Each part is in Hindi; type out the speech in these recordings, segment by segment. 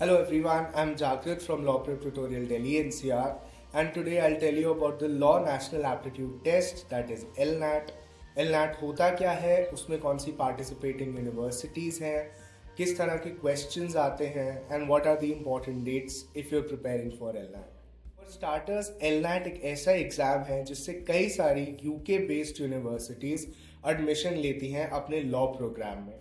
Hello everyone, I'm Jagrit from Law Prep Tutorial Delhi NCR, and today I'll tell you about the Law National Aptitude Test, that is LNAT. LNAT होता क्या है, उसमें कौन सी participating universities हैं, किस तरह के questions आते हैं, and what are the important dates if you're preparing for LNAT. For starters, LNAT एक ऐसा एग्जाम है जिससे कई सारी UK based universities admission लेती हैं अपने law program में.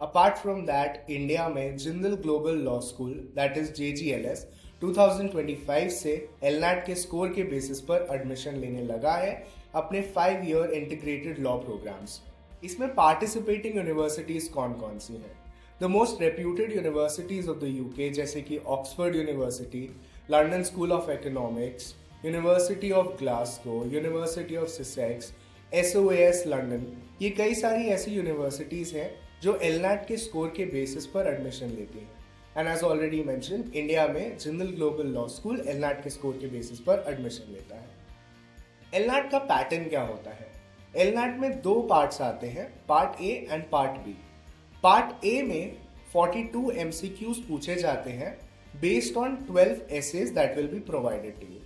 Apart from that, इंडिया में Jindal global law school that is JGLS 2025 से LNAT के स्कोर के बेसिस पर एडमिशन लेने लगा है अपने 5-year इंटीग्रेटेड लॉ प्रोग्राम्स. इसमें पार्टिसिपेटिंग यूनिवर्सिटीज कौन कौन सी हैं? The most reputed universities of the UK जैसे कि Oxford university, London school of economics, university of Glasgow, university of Sussex, SOAS London, ये कई सारी ऐसी यूनिवर्सिटीज हैं जो LNAT के स्कोर के बेसिस पर एडमिशन लेती हैं. And as already mention, India में Jindal global law school LNAT के स्कोर के बेसिस पर एडमिशन लेता है. LNAT का पैटर्न क्या होता है? LNAT में दो पार्ट्स आते हैं, part A and part B. Part A में 42 MCQs पूछे जाते हैं based on 12 essays that will be provided to you.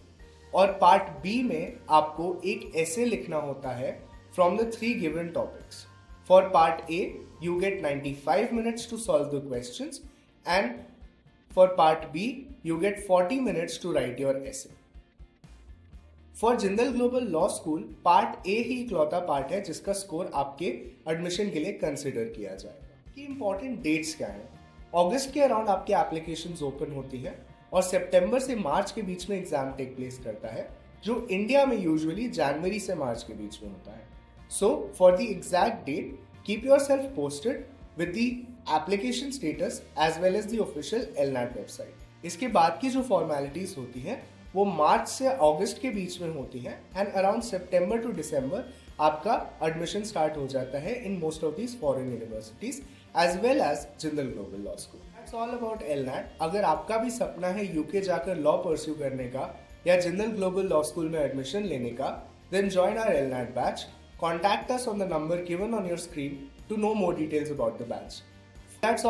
और पार्ट बी में आपको एक essay लिखना होता है from the 3 given topics. For part A, you get 95 minutes to solve the questions, and for part B, you get 40 minutes to write your essay. For Jindal global law school, part A ही इकलौता पार्ट है जिसका स्कोर आपके एडमिशन के लिए कंसिडर किया जाएगा. कि इंपॉर्टेंट डेट्स क्या हैं? अगस्त के अराउंड आपकी एप्लीकेशंस ओपन होती है और सितंबर से मार्च के बीच में एग्जाम टेक प्लेस करता है, जो इंडिया में यूजुअली जनवरी से मार्च के बीच में होता है. So, for the exact date, keep yourself posted with the application status as well as the official LNAT website. इसके बाद की जो फॉर्मेलिटीज होती हैं वो मार्च से अगस्त के बीच में होती हैं, एंड अराउंड सितंबर टू दिसंबर आपका एडमिशन स्टार्ट हो जाता है in most of these foreign universities as well as Jindal global law School. That's all about LNAT. अगर आपका भी सपना है यूके जाकर लॉ परस्यू करने का या जिंदल ग्लोबल लॉ स्कूल में एडमिशन लेने का, then join our LNAT batch. Contact us on the number given on your screen to know more details about the batch. That's all.